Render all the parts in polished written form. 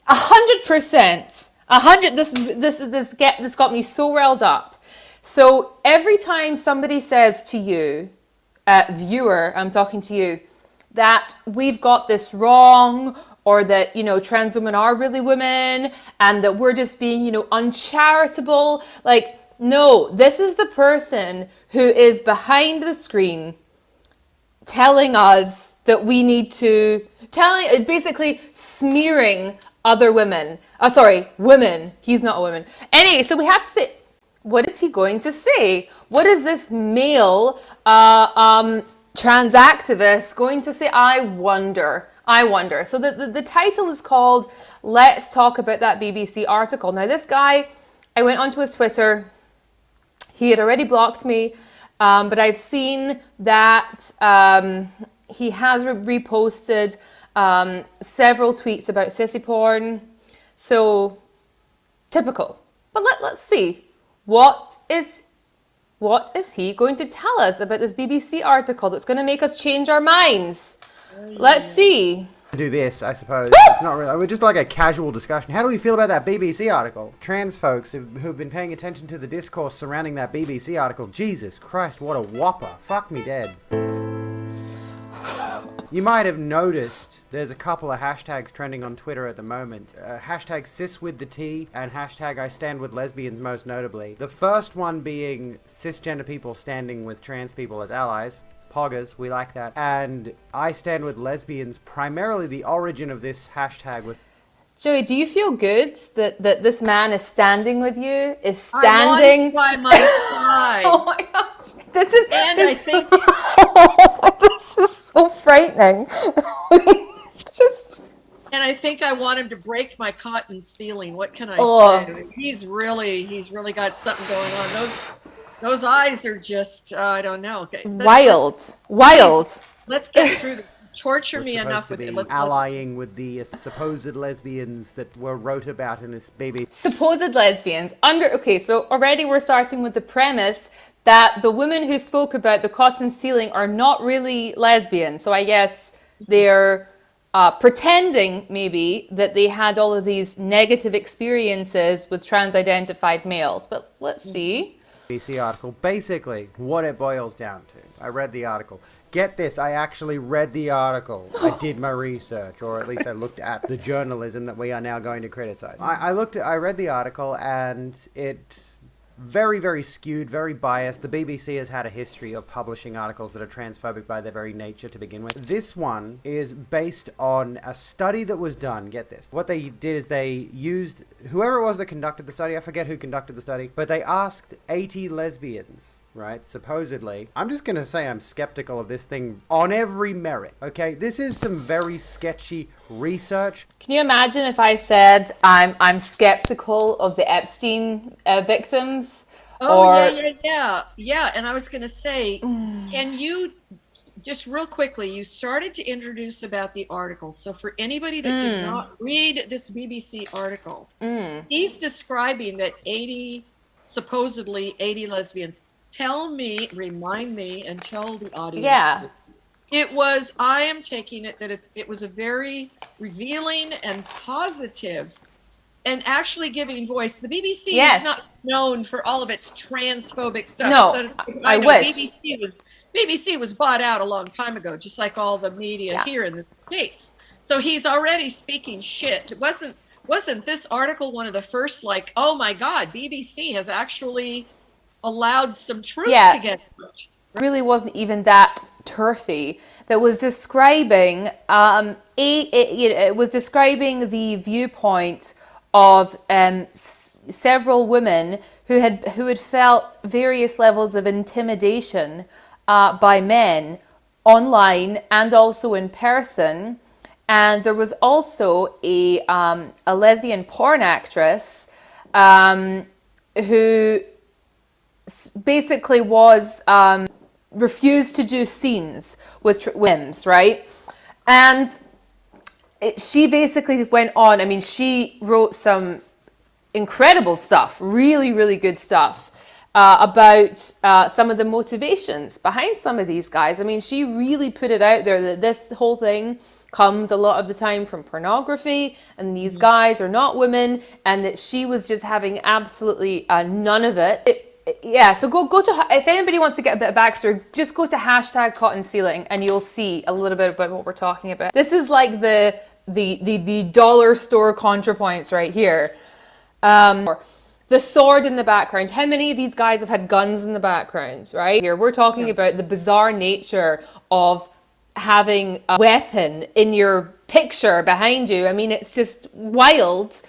100%. This got me so riled up. So every time somebody says to you, viewer, I'm talking to you, that we've got this wrong, or that, trans women are really women, and that we're just being, uncharitable. Like, no, this is the person who is behind the screen telling us that we need to, basically smearing other women. Women. He's not a woman. Anyway, so we have to say, what is he going to say? What is this male trans activist going to say? I wonder. So the title is called Let's Talk About That BBC Article. Now, this guy, I went onto his Twitter. He had already blocked me, but I've seen that he has reposted several tweets about sissy porn. So, typical. But let's see. What is he going to tell us about this BBC article that's going to make us change our minds? Let's see. Do this, I suppose. It's not really. We're just like a casual discussion. How do we feel about that BBC article? Trans folks who've been paying attention to the discourse surrounding that BBC article. Jesus Christ, what a whopper. Fuck me dead. You might have noticed there's a couple of hashtags trending on Twitter at the moment. Hashtag #CisWithTheT and hashtag #IStandWithLesbians, most notably. The first one being cisgender people standing with trans people as allies. Poggers, we like that. And I stand with lesbians. Primarily the origin of this hashtag was... Joey, do you feel good that this man is standing with you? Is standing by my side? Oh my gosh. I think this is so frightening. And I think I want him to break my cotton ceiling. What can I say? He's really got something going on. Those eyes are just, I don't know. Okay. Wild. Let's get through this. Torture me enough with it. Allying with the supposed lesbians that were wrote about in this baby. Supposed lesbians. Okay, so already we're starting with the premise that the women who spoke about the cotton ceiling are not really lesbian. So I guess they're pretending maybe that they had all of these negative experiences with trans-identified males. But let's see. BBC article. Basically, what it boils down to. I read the article. Get this, I actually read the article. I did my research, or at least I looked at the journalism that we are now going to criticize. I read the article, and it's very, very skewed, very biased. The BBC has had a history of publishing articles that are transphobic by their very nature to begin with. This one is based on a study that was done. Get this. What they did is they used, whoever it was that conducted the study, I forget who conducted the study, but they asked 80 lesbians, right, supposedly. I'm just going to say I'm skeptical of this thing on every merit, okay? This is some very sketchy research. Can you imagine if I said I'm skeptical of the Epstein victims? Yeah. And I was going to say, can you, just real quickly, you started to introduce about the article. So for anybody that did not read this BBC article, he's describing that supposedly 80 lesbians. Remind me, and tell the audience. Yeah. I am taking it that it was a very revealing and positive and actually giving voice. The BBC is not known for all of its transphobic stuff. No, I wish. BBC was bought out a long time ago, just like all the media here in the States. So he's already speaking shit. Wasn't this article one of the first, like, oh my God, BBC has actually allowed some truth to get out. Really wasn't even that turfy. That was describing it was describing the viewpoint of several women who had felt various levels of intimidation by men online and also in person. And there was also a lesbian porn actress who basically was refused to do scenes with whims, right? And she basically went on. I mean, she wrote some incredible stuff, really, really good stuff about some of the motivations behind some of these guys. I mean, she really put it out there that this whole thing comes a lot of the time from pornography, and these guys are not women, and that she was just having absolutely none of it. Yeah, so go to, if anybody wants to get a bit of backstory, just go to hashtag cotton sealing and you'll see a little bit about what we're talking about. This is like the dollar store ContraPoints right here. The sword in the background. How many of these guys have had guns in the background, right? Here, we're talking about the bizarre nature of having a weapon in your picture behind you. I mean, it's just wild.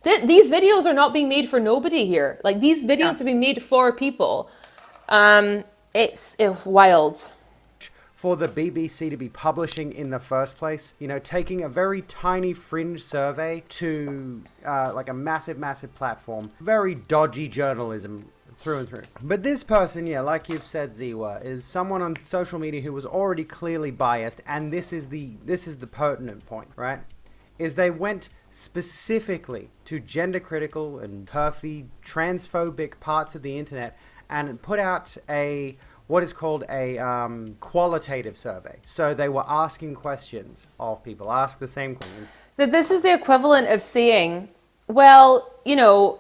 These videos are not being made for nobody here. Like, these videos are being made for people. It's wild. For the BBC to be publishing in the first place, you know, taking a very tiny fringe survey to like a massive platform. Very dodgy journalism through and through. But this person, yeah, like you've said, Ziwa, is someone on social media who was already clearly biased, and this is the pertinent point, right? Is they went specifically to gender critical and turfy, transphobic parts of the internet and put out what is called a qualitative survey. So they were asking questions of people, ask the same questions. That this is the equivalent of saying, well, you know,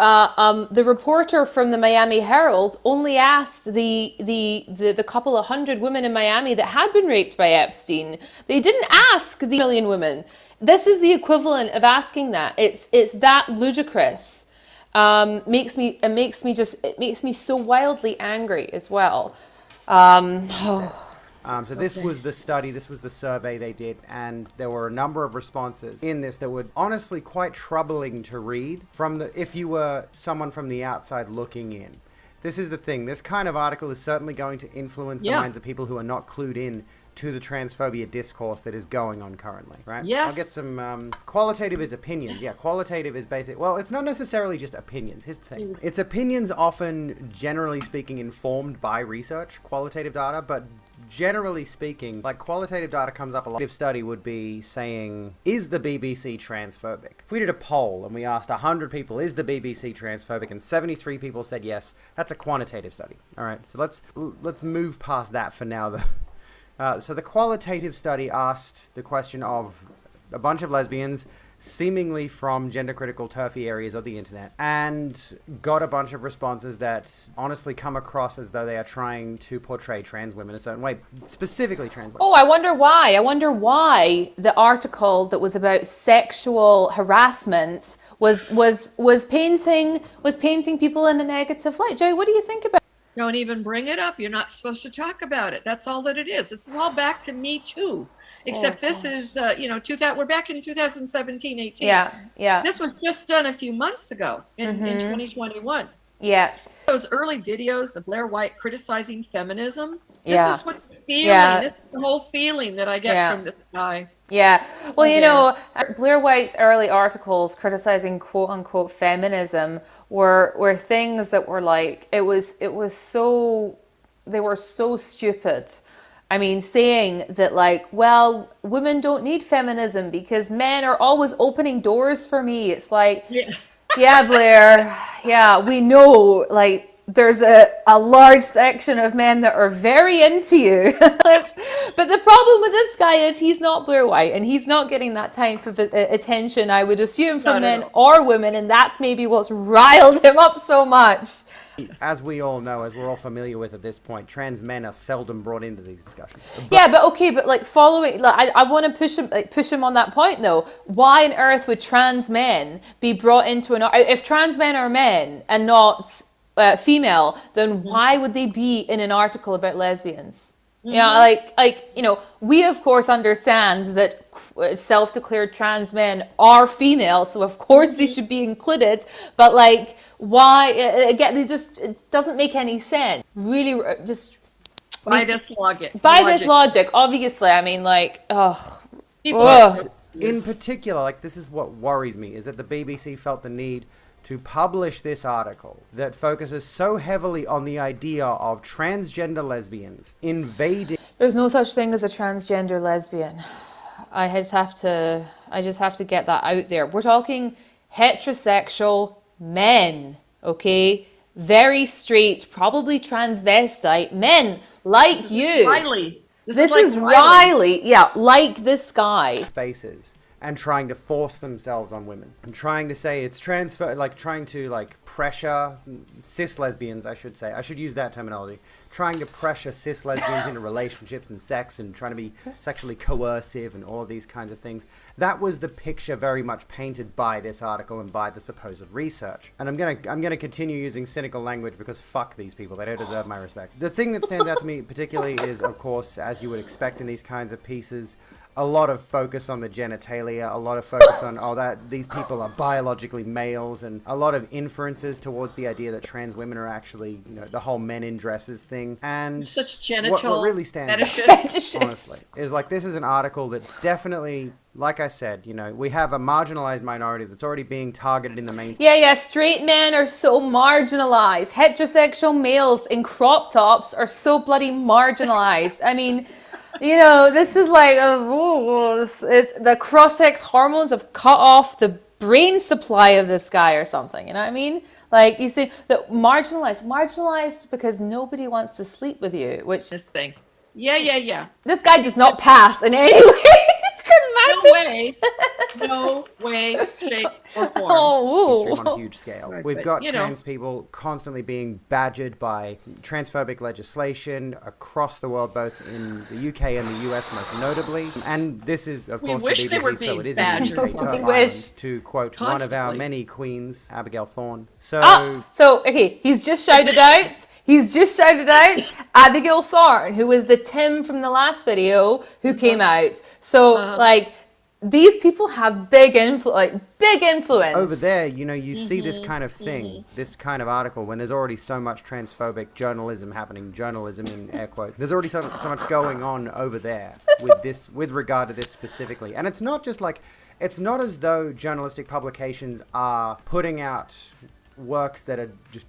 the reporter from the Miami Herald only asked the couple of hundred women in Miami that had been raped by Epstein. They didn't ask the million women. This is the equivalent of asking that. It's that ludicrous. It makes me so wildly angry as well. So this was the study, this was the survey they did, and there were a number of responses in this that were honestly quite troubling to read if you were someone from the outside looking in. This is the thing, this kind of article is certainly going to influence the minds of people who are not clued in to the transphobia discourse that is going on currently, right? Yes. I'll get some qualitative is opinions. Yeah, qualitative is basic. Well, it's not necessarily just opinions. Here's the thing. It's opinions often, generally speaking, informed by research, qualitative data, but generally speaking, like qualitative data comes up a lot. A study would be saying, is the BBC transphobic? If we did a poll and we asked 100 people, is the BBC transphobic? And 73 people said yes, that's a quantitative study. All right, so let's move past that for now, though. So the qualitative study asked the question of a bunch of lesbians, seemingly from gender-critical turfy areas of the internet, and got a bunch of responses that honestly come across as though they are trying to portray trans women a certain way, specifically trans women. Oh, I wonder why. I wonder why the article that was about sexual harassment was painting people in a negative light. Joey, what do you think about it? Don't even bring it up. You're not supposed to talk about it. That's all that it is. This is all back to Me Too. Except this is, we're back in 2017, 18. Yeah. This was just done a few months ago in 2021. Yeah. Those early videos of Blair White criticizing feminism. This is what the feeling, this is the whole feeling that I get from this guy. Yeah. Well, you know, Blair White's early articles criticizing quote unquote feminism were things that were like, they were so stupid. I mean, saying that like, well, women don't need feminism because men are always opening doors for me. It's like, yeah, Blair, yeah, we know, like, there's a large section of men that are very into you. But the problem with this guy is he's not Blair White and he's not getting that type of attention, I would assume, from men or women. And that's maybe what's riled him up so much. As we all know, as we're all familiar with at this point, trans men are seldom brought into these discussions. But like following, like, I want to push him on that point though. Why on earth would trans men be brought into if trans men are men and not female, then why would they be in an article about lesbians? We of course understand that self-declared trans men are female, so of course they should be included, but like, why again, it doesn't make any sense, really. Just by this logic, obviously. I mean, like, in particular, like, this is what worries me, is that the BBC felt the need to publish this article that focuses so heavily on the idea of transgender lesbians invading. There's no such thing as a transgender lesbian. I just have to get that out there. We're talking heterosexual men, okay? Very straight, probably transvestite men like you. This like is Riley. Yeah, like this guy. Spaces and trying to force themselves on women and trying to say it's transfer, like trying to like pressure cis lesbians, I should say. I should use that terminology. Trying to pressure cis lesbians into relationships and sex and trying to be sexually coercive and all of these kinds of things. That was the picture very much painted by this article and by the supposed research. And I'm gonna continue using cynical language because fuck these people. They don't deserve my respect. The thing that stands out to me particularly is, of course, as you would expect in these kinds of pieces, a lot of focus on the genitalia, a lot of focus on, that these people are biologically males, and a lot of inferences towards the idea that trans women are actually, the whole men in dresses thing. And such genital what really stands fetishes. out, honestly, is like this is an article that definitely, like I said, we have a marginalized minority that's already being targeted in the mainstream. Yeah, straight men are so marginalized. Heterosexual males in crop tops are so bloody marginalized. I mean, this is like, it's the cross-sex hormones have cut off the brain supply of this guy or something. You know what I mean? Like, you see, the marginalized because nobody wants to sleep with you, which... This thing. Yeah. This guy does not pass in any way. No way, shape, or form. Oh, on a huge scale. Right, We've got trans people constantly being badgered by transphobic legislation across the world, both in the UK and the US most notably. And this is, of course, the BBC, so it is in the UK, Terf Island, to quote one of our many queens, Abigail Thorne. Okay, he's just shouted out Abigail Thorne, who was the Tim from the last video who came out. So, these people have big influence. Over there, you see this kind of thing, this kind of article, when there's already so much transphobic journalism happening, journalism in air quotes. There's already so much going on over there with regard to this specifically. And it's not just like, it's not as though journalistic publications are putting out works that are just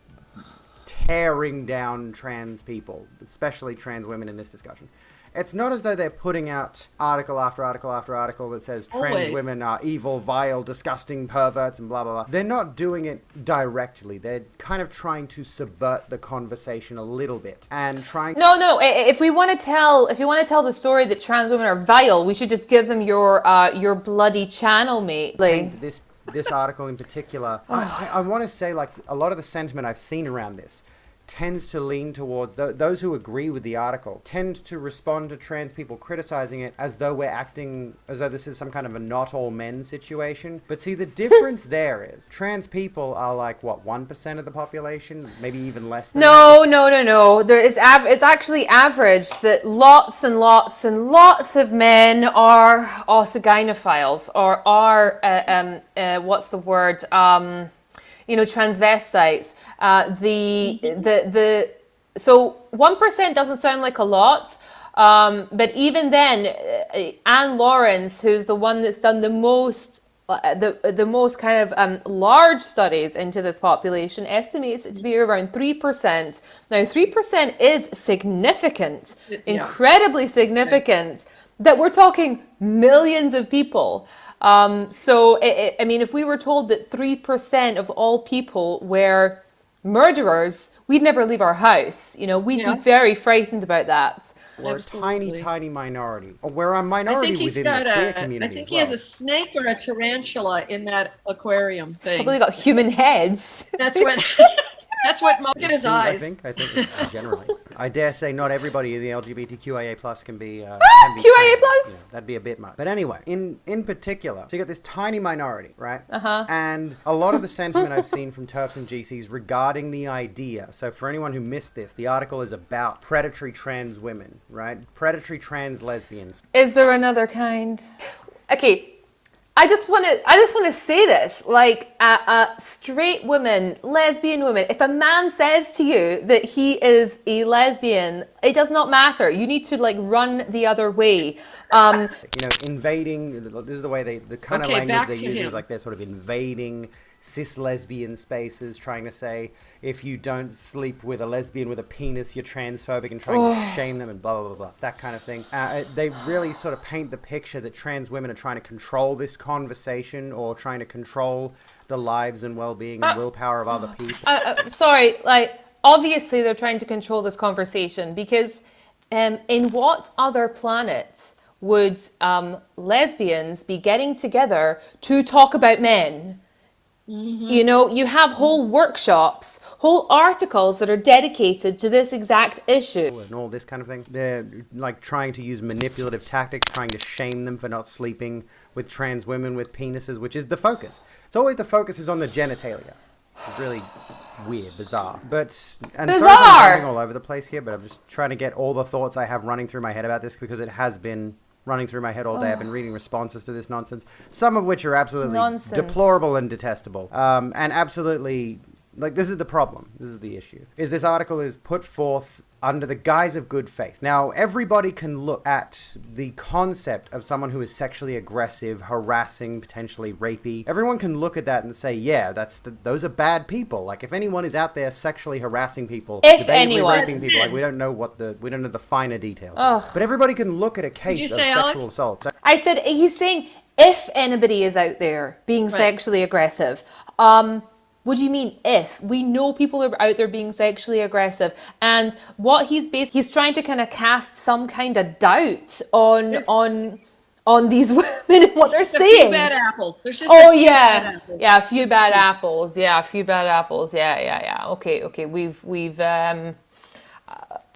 tearing down trans people, especially trans women in this discussion. It's not as though they're putting out article after article after article that says trans women are evil, vile, disgusting perverts and blah, blah, blah. They're not doing it directly. They're kind of trying to subvert the conversation a little bit and trying... No. If we want to tell the story that trans women are vile, we should just give them your bloody channel, mate. Like... This article in particular, I want to say, like, a lot of the sentiment I've seen around this tends to lean towards those who agree with the article tend to respond to trans people criticizing it as though we're acting as though this is some kind of a not all men situation. But see, the difference there is trans people are like, what, 1% of the population, maybe even less than No. There is it's actually averaged that lots and lots and lots of men are autogynephiles or are what's the word, transvestites. So 1% doesn't sound like a lot, but even then, Anne Lawrence, who's the one that's done the most kind of large studies into this population, estimates it to be around 3%. Now, 3% is significant, incredibly significant. That we're talking millions of people. If we were told that 3% of all people were murderers, we'd never leave our house. We'd be very frightened about that. We're a tiny minority. We're a minority within the queer community. I think he has a snake or a tarantula in that aquarium thing. Probably got human heads. That's what look at his eyes. I think generally. I dare say not everybody in the LGBTQIA plus can be QIA plus. That'd be a bit much. But anyway, in particular, so you got this tiny minority, right? And a lot of the sentiment I've seen from TERFs and GCs regarding the idea. So for anyone who missed this, the article is about predatory trans women, right? Predatory trans lesbians. Is there another kind? Okay. I just want to say this, like, straight women, lesbian women, if a man says to you that he is a lesbian, it does not matter. You need to, like, run the other way. Invading, this is the way the kind of language they use is like they're sort of invading cis lesbian spaces, trying to say if you don't sleep with a lesbian with a penis, you're transphobic and trying to shame them and blah, blah, blah, blah, that kind of thing. They really sort of paint the picture that trans women are trying to control this conversation or trying to control the lives and well-being and willpower of other people. Sorry, like, obviously they're trying to control this conversation because In what other planet would lesbians be getting together to talk about men? You know, you have whole workshops, whole articles that are dedicated to this exact issue. And all this kind of thing. They're like trying to use manipulative tactics, trying to shame them for not sleeping with trans women with penises, which is the focus. It's always the focus is on the genitalia. It's really weird, bizarre. And sorry if I'm jumping all over the place here, but I'm just trying to get all the thoughts I have running through my head about this because it has been running through my head all day. I've been reading responses to this nonsense, some of which are absolutely deplorable and detestable. And absolutely, like, this is the problem. This is the issue. Is this article is put forth under the guise of good faith. Now, everybody can look at the concept of someone who is sexually aggressive, harassing, potentially rapey. Everyone can look at that and say, yeah, those are bad people. Like, if anyone is out there sexually harassing people, raping people, like, we don't know the finer details. But everybody can look at a case of sexual assault. I said, he's saying, if anybody is out there being sexually aggressive, what do you mean if? We know people are out there being sexually aggressive, and what he's trying to kind of cast some kind of doubt on these women and what they're saying. A few bad apples. There's just a few bad apples. Yeah, a few bad apples. Yeah. Okay.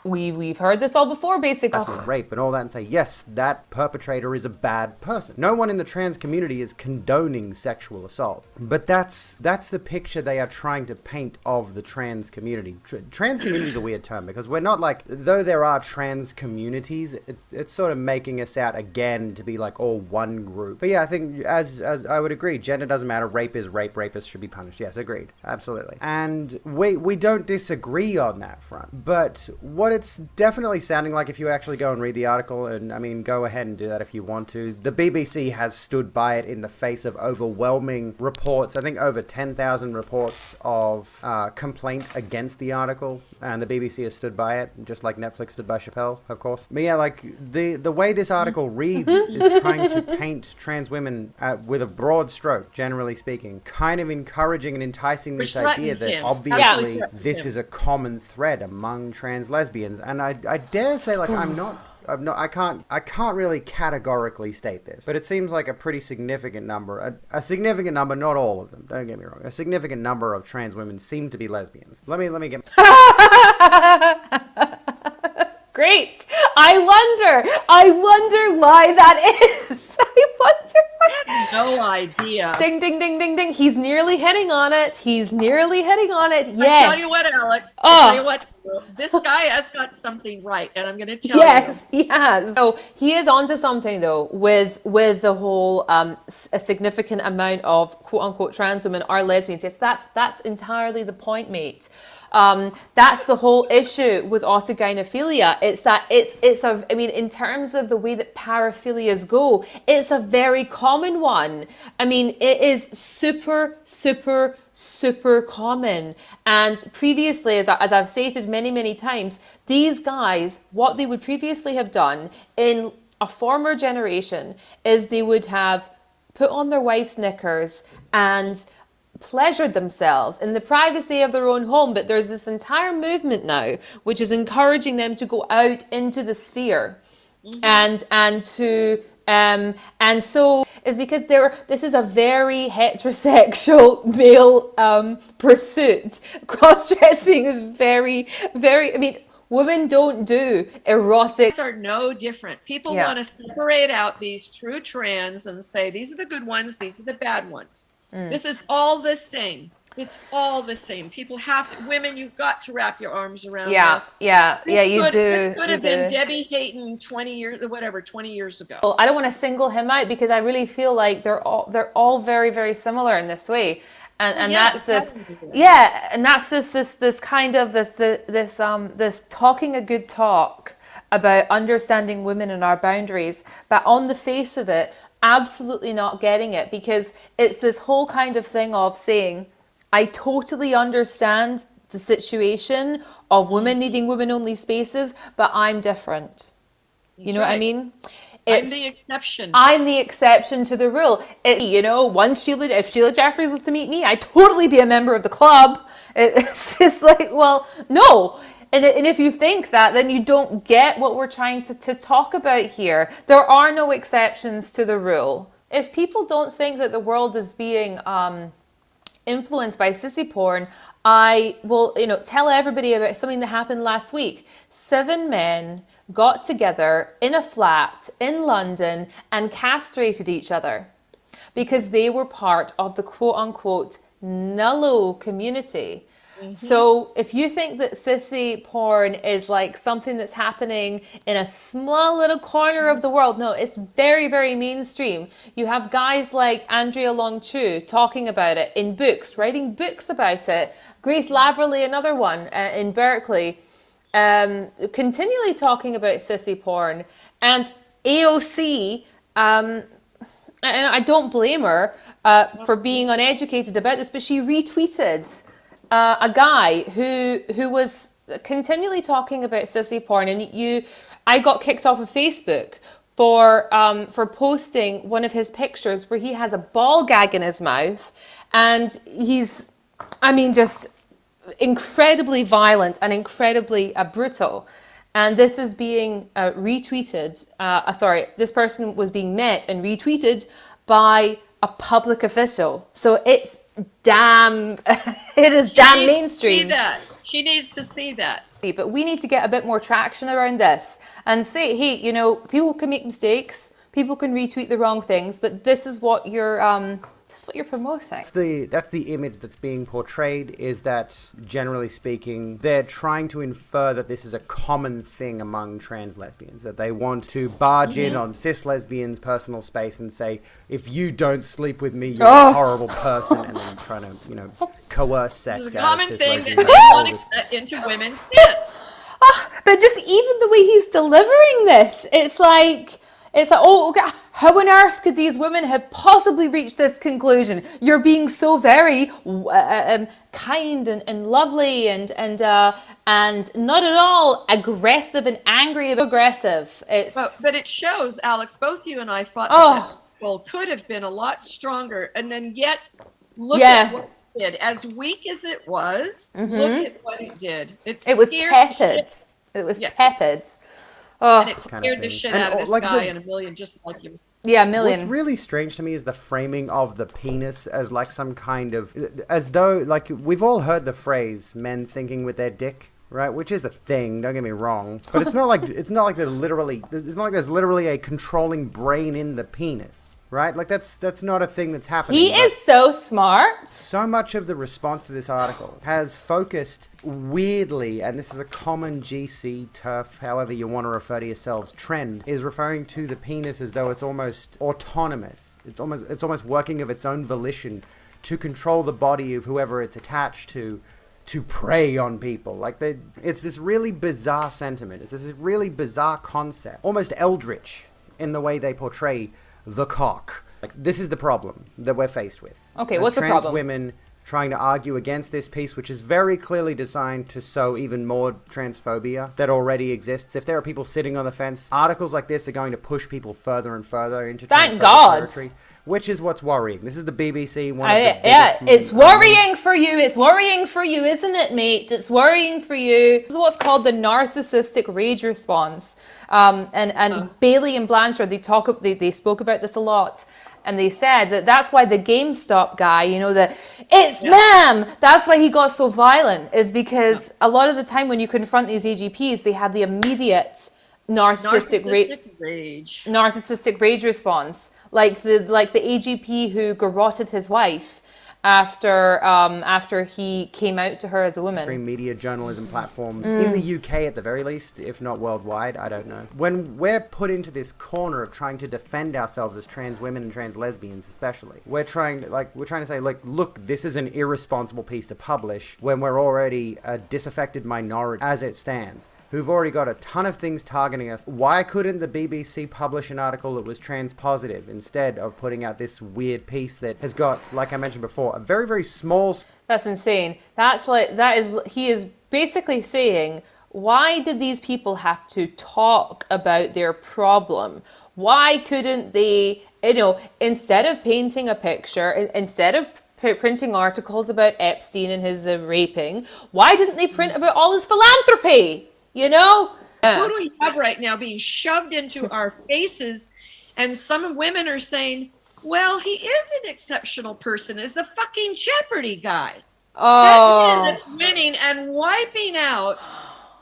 We've heard this all before, basically. Rape and all that, and say, yes, that perpetrator is a bad person. No one in the trans community is condoning sexual assault. But that's the picture they are trying to paint of the trans community. Trans community is a weird term, because we're not like, though there are trans communities, it's sort of making us out again to be like all one group. But yeah, I think, as I would agree, gender doesn't matter. Rape is rape. Rapists should be punished. Yes, agreed. Absolutely. And we don't disagree on that front. But what it's definitely sounding like, if you actually go and read the article, and I mean, go ahead and do that if you want to. The BBC has stood by it in the face of overwhelming reports. I think over 10,000 reports of complaint against the article, and the BBC has stood by it, just like Netflix stood by Chappelle, of course. But yeah, like the way this article reads is trying to paint trans women with a broad stroke, generally speaking, kind of encouraging and enticing this idea that obviously this is a common thread among trans lesbians. And I dare say, like, I can't really categorically state this, but it seems like a pretty significant number, a significant number, not all of them, don't get me wrong, a significant number of trans women seem to be lesbians. Let me get... Great. I wonder why that is. I have no idea. Ding, ding, ding, ding, ding. He's nearly hitting on it. Yes. I tell you what, Alec. I tell you what. This guy has got something right, and I'm going to tell you. Yes, he has. So he is onto something, though, with the whole a significant amount of quote-unquote trans women are lesbians. Yes, that's entirely the point, mate. That's the whole issue with autogynephilia. I mean, in terms of the way that paraphilias go, it's a very common one. I mean, it is super, super, super common. And previously, as I've stated many, many times, these guys, what they would previously have done in a former generation is they would have put on their wife's knickers and pleasured themselves in the privacy of their own home. But there's this entire movement now which is encouraging them to go out into the sphere, and so is because this is a very heterosexual male pursuit. Cross-dressing is very, very, I mean, women don't do erotic. These are no different. People want to separate out these true trans and say, these are the good ones, these are the bad ones. This is all the same. It's all the same. People have to, women, you've got to wrap your arms around this. Yeah, you do. This could have been Debbie Hayton 20 years ago. Well, I don't want to single him out because I really feel like they're all very, very similar in this way. And that's this, and that's this kind of this talking a good talk about understanding women and our boundaries, but on the face of it, absolutely not getting it, because it's this whole kind of thing of saying, I totally understand the situation of women needing women-only spaces, but I'm different. You know what I mean? I'm the exception. I'm the exception to the rule. If Sheila Jeffries was to meet me, I'd totally be a member of the club. It's just like, well, no. And if you think that, then you don't get what we're trying to talk about here. There are no exceptions to the rule. If people don't think that the world is being influenced by sissy porn, I will, tell everybody about something that happened last week. 7 men got together in a flat in London and castrated each other because they were part of the quote unquote nullo community. So if you think that sissy porn is like something that's happening in a small little corner of the world, no, it's very, very mainstream. You have guys like Andrea Long Chu talking about it in books, writing books about it. Grace Laverley, another one in Berkeley, continually talking about sissy porn. And AOC, and I don't blame her for being uneducated about this, but she retweeted a guy who was continually talking about sissy porn, and I got kicked off of Facebook for posting one of his pictures where he has a ball gag in his mouth, and he's, just incredibly violent and incredibly brutal. And this is being retweeted. This person was being met and retweeted by a public official. So it's damn mainstream. She needs to see that. But we need to get a bit more traction around this and say, hey, people can make mistakes, people can retweet the wrong things, but this is what you're promoting. That's the image that's being portrayed, is that, generally speaking, they're trying to infer that this is a common thing among trans lesbians, that they want to barge in on cis lesbians' personal space and say, if you don't sleep with me, you're a horrible person, and then trying to, coerce sex This is a out common of cis thing that lesbians. they want to get into women's heads. But just even the way he's delivering this, it's like, oh, okay, how on earth could these women have possibly reached this conclusion? You're being so very kind and lovely and not at all aggressive and angry. Aggressive. But it shows, Alex, both you and I thought that well, could have been a lot stronger, and then yet look at what it did. As weak as it was, look at what it did. It was tepid. It was tepid. Oh. And it scared the shit out of this guy and a million just like him. Yeah, a million. What's really strange to me is the framing of the penis as like some kind of, as though, like, we've all heard the phrase men thinking with their dick, right? Which is a thing, don't get me wrong. But it's not like there's literally a controlling brain in the penis. Right? Like, that's not a thing that's happening. He is so smart. So much of the response to this article has focused weirdly, and this is a common GC, TERF, however you want to refer to yourselves, trend, is referring to the penis as though it's almost autonomous. It's almost working of its own volition to control the body of whoever it's attached to prey on people. Like, it's this really bizarre sentiment. It's this really bizarre concept, almost eldritch in the way they portray the cock. Like, this is the problem that we're faced with. Okay, what's the problem? Trans women trying to argue against this piece, which is very clearly designed to sow even more transphobia that already exists. If there are people sitting on the fence, articles like this are going to push people further and further into transphobic territory, which is what's worrying. This is the BBC. It's worrying for you. It's worrying for you, isn't it, mate? It's worrying for you. This is what's called the narcissistic rage response. Bailey and Blanchard, they spoke about this a lot. And they said that's why the GameStop guy, ma'am, that's why he got so violent, is because a lot of the time when you confront these AGPs, they have the immediate narcissistic rage response. Like the AGP who garroted his wife after he came out to her as a woman. Mainstream media journalism platforms in the UK at the very least, if not worldwide, I don't know. When we're put into this corner of trying to defend ourselves as trans women and trans lesbians especially, we're trying to say, like, look, this is an irresponsible piece to publish when we're already a disaffected minority as it stands, who've already got a ton of things targeting us. Why couldn't the BBC publish an article that was trans positive instead of putting out this weird piece that has got, like I mentioned before, a very, very small... That's insane. He is basically saying, why did these people have to talk about their problem? Why couldn't they, instead of painting a picture, instead of printing articles about Epstein and his raping, why didn't they print about all his philanthropy? You know? Who do we have right now being shoved into our faces? And some women are saying, well, he is an exceptional person, is the fucking Jeopardy guy. That man that's winning and wiping out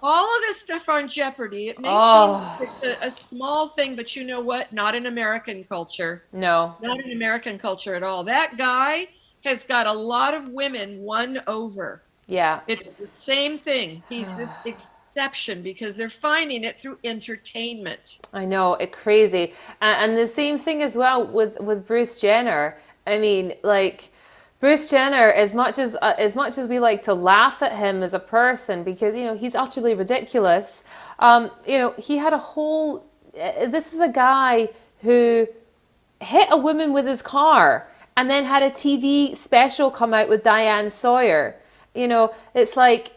all of this stuff on Jeopardy. It may seem like a small thing, but you know what? Not in American culture. No. Not in American culture at all. That guy has got a lot of women won over. Yeah. It's the same thing. He's this exception because they're finding it through entertainment. I know, it's crazy. And the same thing as well with Bruce Jenner. I mean, like, Bruce Jenner, as much as we like to laugh at him as a person because, you know, he's utterly ridiculous, you know, he had a whole, this is a guy who hit a woman with his car and then had a TV special come out with Diane Sawyer. You know, it's like,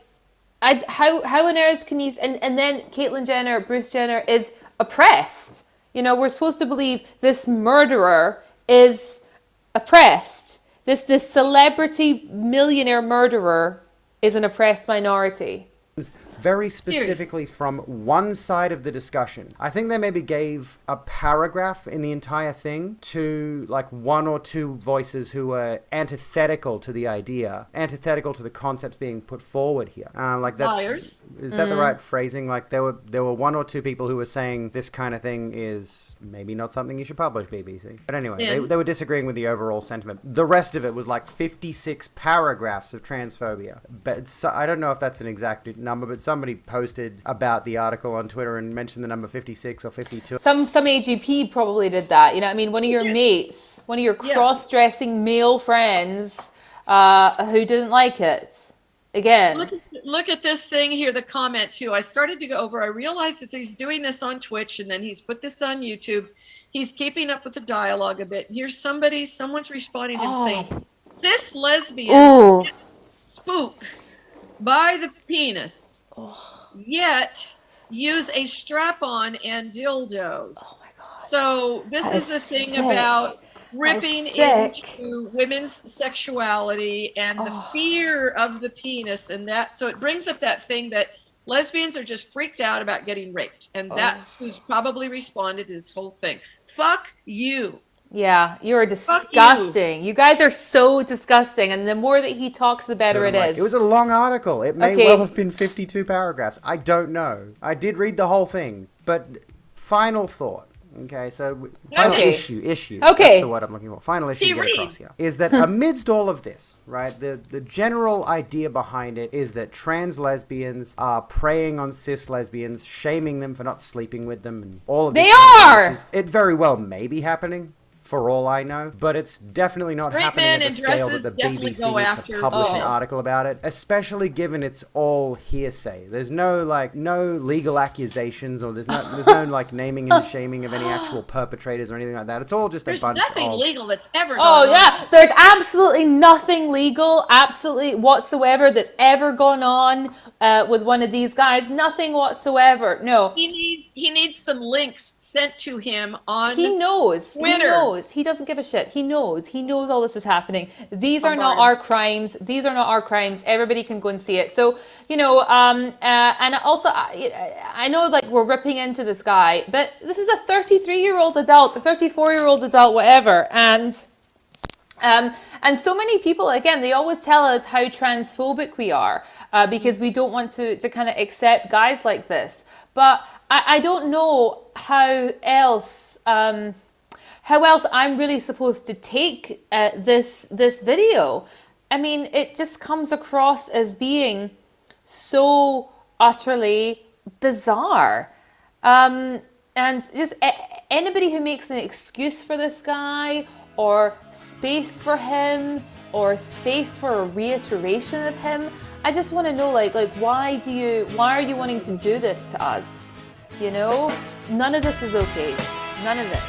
how on earth can you, and then Caitlyn Jenner, Bruce Jenner is oppressed. You know, we're supposed to believe this murderer is oppressed. This celebrity millionaire murderer is an oppressed minority. Very specifically from one side of the discussion. I think they maybe gave a paragraph in the entire thing to like one or two voices who were antithetical to the idea, antithetical to the concepts being put forward here. Like that's, Liars. Is that the right phrasing? Like there were one or two people who were saying this kind of thing is maybe not something you should publish, BBC. But anyway, they were disagreeing with the overall sentiment. The rest of it was like 56 paragraphs of transphobia. But I don't know if that's an exact number, but somebody posted about the article on Twitter and mentioned the number 56 or 52. Some AGP probably did that. You know what I mean? One of your mates, one of your cross-dressing male friends who didn't like it. Again. Look at this thing here, the comment too. I started to go over, I realized that he's doing this on Twitch and then he's put this on YouTube. He's keeping up with the dialogue a bit. Here's someone's responding to him saying, this lesbian spook by the penis, yet use a strap-on and dildos. Oh my God. So this is the thing about ripping into women's sexuality and the fear of the penis and that. So it brings up that thing that lesbians are just freaked out about getting raped. And that's who's probably responded to this whole thing. Fuck you. Yeah, you're disgusting. You guys are so disgusting. And the more that he talks, the better it is. It was a long article. It may well have been 52 paragraphs. I don't know. I did read the whole thing. But final thought. Okay, so final issue. Okay. That's the word I'm looking for. Final issue to get across here. Is that amidst all of this, right, the general idea behind it is that trans lesbians are preying on cis lesbians, shaming them for not sleeping with them, and all of this. They are! It very well may be happening, for all I know, but it's definitely not happening at the scale that the BBC needs to publish an article about it, especially given it's all hearsay. There's no legal accusations, or there's no like naming and shaming of any actual perpetrators or anything like that. It's all just a bunch of... There's nothing legal that's ever gone on. There's absolutely nothing legal, absolutely whatsoever that's ever gone on with one of these guys. Nothing whatsoever. No. He needs some links sent to him on Twitter. He knows. He doesn't give a shit. He knows all this is happening. These are not our crimes. Everybody can go and see it. So, you know, and also, I know like we're ripping into this guy, but this is a 33-year-old adult, a 34-year-old adult, whatever. And so many people, again, they always tell us how transphobic we are because we don't want to kind of accept guys like this. But I don't know how else I'm really supposed to take this video. I mean, it just comes across as being so utterly bizarre. And just anybody who makes an excuse for this guy, or space for him, or space for a reiteration of him, I just want to know, like why are you wanting to do this to us? You know, none of this is okay. None of it.